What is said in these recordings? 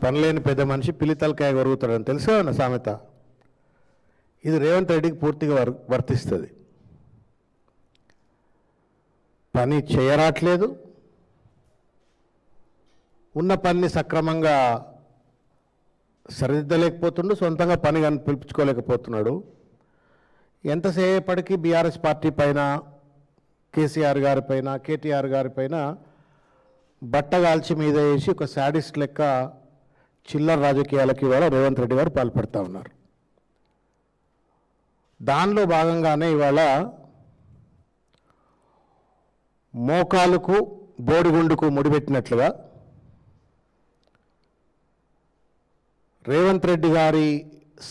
పనిలేని పెద్ద మనిషి పిల్లితలకాయ కొరుగుతాడని తెలుసా నా సామెత. ఇది రేవంత్ రెడ్డికి పూర్తిగా వర్తిస్తుంది. పని చేయరాట్లేదు, ఉన్న పనిని సక్రమంగా సరిదిద్దలేకపోతుండు, సొంతంగా పని కానీ పిలుపుకోలేకపోతున్నాడు. ఎంతసేపటికి బీఆర్ఎస్ పార్టీ పైన, కేసీఆర్ గారి పైన, కేటీఆర్ గారి పైన బట్టగాల్చి మీద వేసి ఒక శాడిస్ట్ లెక్క చిల్లర రాజకీయాలకి ఇవాళ రేవంత్ రెడ్డి గారు పాల్పడుతూ ఉన్నారు. దానిలో భాగంగానే ఇవాళ మోకాలుకు బోడిగుండుకు ముడిపెట్టినట్లుగా రేవంత్ రెడ్డి గారి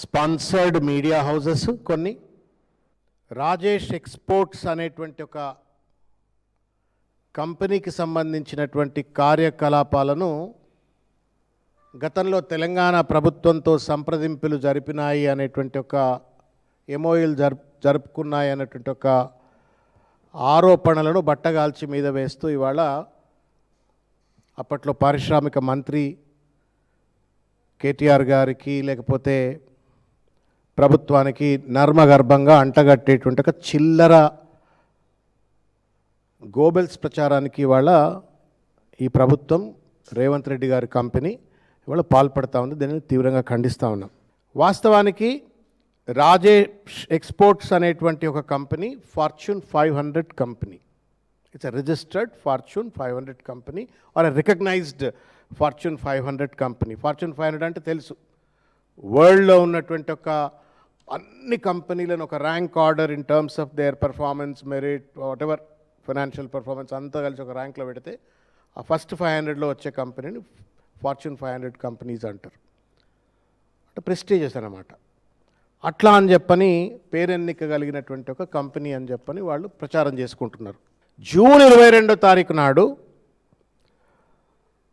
స్పాన్సర్డ్ మీడియా హౌసెస్ కొన్ని, రాజేష్ ఎక్స్పోర్ట్స్ అనేటువంటి ఒక కంపెనీకి సంబంధించినటువంటి కార్యకలాపాలను గతంలో తెలంగాణ ప్రభుత్వంతో సంప్రదింపులు జరిపినాయి అనేటువంటి ఒక ఎంఓయూలు జరుపుకున్నాయి అనేటువంటి ఒక ఆరోపణలను బట్టగాల్చి మీద వేస్తూ ఇవాళ అప్పట్లో పారిశ్రామిక మంత్రి కేటీఆర్ గారికి లేకపోతే ప్రభుత్వానికి నర్మగర్భంగా అంటగట్టేటువంటి ఒక చిల్లర గోబెల్స్ ప్రచారానికి ఇవాళ ఈ ప్రభుత్వం రేవంత్ రెడ్డి గారి కంపెనీ ఇవాళ పాల్పడతా ఉంది. దీనిని తీవ్రంగా ఖండిస్తూ ఉన్నాం. వాస్తవానికి రాజేష్ ఎక్స్పోర్ట్స్ అనేటువంటి ఒక company fortune 500 company. It's a registered fortune 500 company or a recognised fortune 500 company. Fortune 500 అంటే తెలుసు, వరల్డ్లో ఉన్నటువంటి ఒక అన్ని కంపెనీలను ఒక rank order in terms of their performance, merit, whatever financial performance అంతా కలిసి ఒక ర్యాంక్లో పెడితే ఆ ఫస్ట్ 500లో వచ్చే కంపెనీని ఫార్చ్యూన్ 500 కంపెనీస్ అంటారు. అంటే ప్రెస్టీజియస్ అన్నమాట. అట్లా అని చెప్పని పేరెన్నిక కలిగినటువంటి ఒక కంపెనీ అని చెప్పని వాళ్ళు ప్రచారం చేసుకుంటున్నారు. జూన్ 22వ తారీఖు నాడు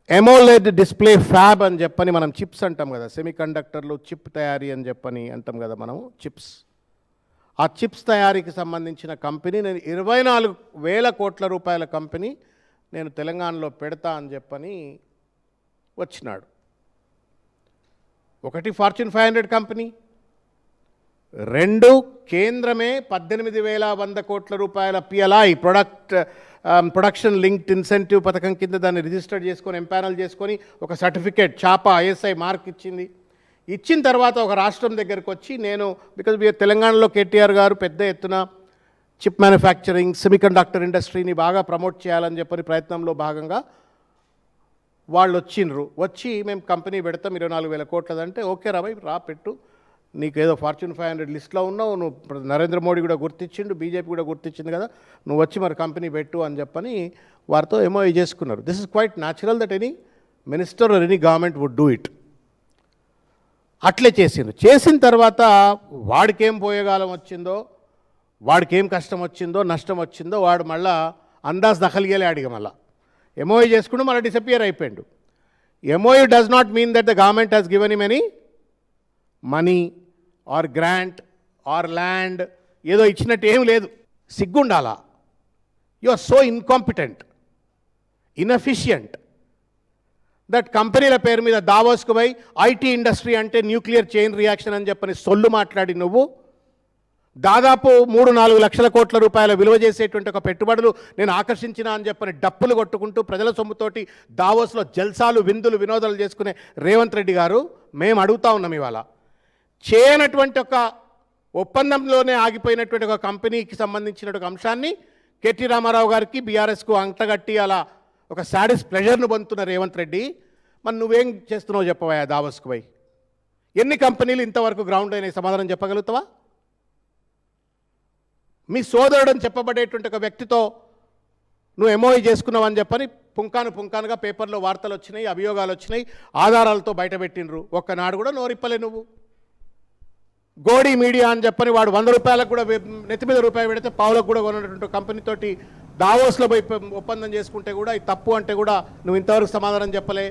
ఎమోలెడ్ డిస్ప్లే ఫ్యాబ్ అని చెప్పని, మనం చిప్స్ అంటాం కదా, సెమీ కండక్టర్లు చిప్ తయారీ అని చెప్పని అంటాం కదా మనము, చిప్స్. ఆ చిప్స్ తయారీకి సంబంధించిన కంపెనీ, నేను 24,000 కోట్ల రూపాయల కంపెనీ నేను తెలంగాణలో పెడతా అని చెప్పని వచ్చినాడు. ఒకటి ఫార్చ్యూన్ 500 కంపెనీ, 2 కేంద్రమే 18,100 కోట్ల రూపాయల పిఎల్ఐ ప్రొడక్షన్ లింక్డ్ ఇన్సెంటివ్ పథకం కింద దాన్ని రిజిస్టర్ చేసుకొని ఎంపానల్ చేసుకొని ఒక సర్టిఫికేట్ చాపా ఐఎస్ఐ మార్క్ ఇచ్చింది. ఇచ్చిన తర్వాత ఒక రాష్ట్రం దగ్గరికి వచ్చి నేను, బికాజ్ తెలంగాణలో కేటీఆర్ గారు పెద్ద ఎత్తున చిప్ మ్యానుఫ్యాక్చరింగ్, సెమీకండక్టర్ ఇండస్ట్రీని బాగా ప్రమోట్ చేయాలని చెప్పని ప్రయత్నంలో భాగంగా వాళ్ళు వచ్చి మేము కంపెనీ పెడతాం 24,000 కోట్లదంటే, ఓకే రాబాయ్ రా పెట్టు, నీకు ఏదో ఫార్చ్యూన్ 500 లిస్ట్లో ఉన్నావు, నువ్వు నరేంద్ర మోడీ కూడా గుర్తించిండు, బీజేపీ కూడా గుర్తించింది కదా, నువ్వు వచ్చి మరి కంపెనీ పెట్టు అని చెప్పని వారితో ఎంఓయూ చేసుకున్నారు. This is quite natural that any minister or any government would do it. అట్లే చేసిన తర్వాత వాడికేం పోయేగాలం వచ్చిందో, వాడికేం కష్టం వచ్చిందో, నష్టం వచ్చిందో, వాడు మళ్ళా అందాజ్ దఖలియలే అడిగా మళ్ళా ఎంఓయూ చేసుకుంటూ మళ్ళీ డిసపియర్ అయిపోయాడు. MOU does not mean that the government has given him any money or grant or land, ఏదో ఇచ్చినట్టు ఏం లేదు. సిగ్గుండాలా. You are so incompetent, inefficient that కంపెనీల పేరు మీద దావోస్కు పోయి ఐటీ ఇండస్ట్రీ అంటే న్యూక్లియర్ చైన్ రియాక్షన్ అని చెప్పని సొల్లు మాట్లాడి నువ్వు దాదాపు 3-4 లక్షల కోట్ల రూపాయల విలువ చేసేటువంటి ఒక పెట్టుబడులు నేను ఆకర్షించిన అని చెప్పని డప్పులు కొట్టుకుంటూ ప్రజల సొమ్ముతోటి దావోస్లో జల్సాలు, విందులు, వినోదాలు చేసుకునే రేవంత్ రెడ్డి గారు, మేము అడుగుతా ఉన్నాం ఇవాళ, చేయనటువంటి ఒక ఒప్పందంలోనే ఆగిపోయినటువంటి ఒక కంపెనీకి సంబంధించిన ఒక అంశాన్ని కేటీ రామారావు గారికి, బీఆర్ఎస్కు అంటగట్టి అలా ఒక సాడిస్ ప్లెజర్ను పొందుతున్న రేవంత్ రెడ్డి, మరి నువ్వేం చేస్తున్నావు చెప్పవా దావోస్కు పోయి? ఎన్ని కంపెనీలు ఇంతవరకు గ్రౌండ్ అయిన సమాధానం చెప్పగలుగుతావా? మీ సోదరుడని చెప్పబడేటువంటి ఒక వ్యక్తితో నువ్వు ఎంఓయూ చేసుకున్నావు అని చెప్పని పుంకానుగా పేపర్లో వార్తలు వచ్చినాయి, అభియోగాలు వచ్చినాయి, ఆధారాలతో బయటపెట్టినరు. ఒక్కనాడు కూడా నోరిప్పలే నువ్వు. గోడీ మీడియా అని చెప్పని వాడు 100 రూపాయలకు కూడా నెత్తి మీద రూపాయి పెడితే పావులకు కూడా కొన్నటువంటి కంపెనీతోటి దావోస్లో పోయి ఒప్పందం చేసుకుంటే కూడా ఇది తప్పు అంటే కూడా నువ్వు ఇంతవరకు సమాధానం చెప్పలే.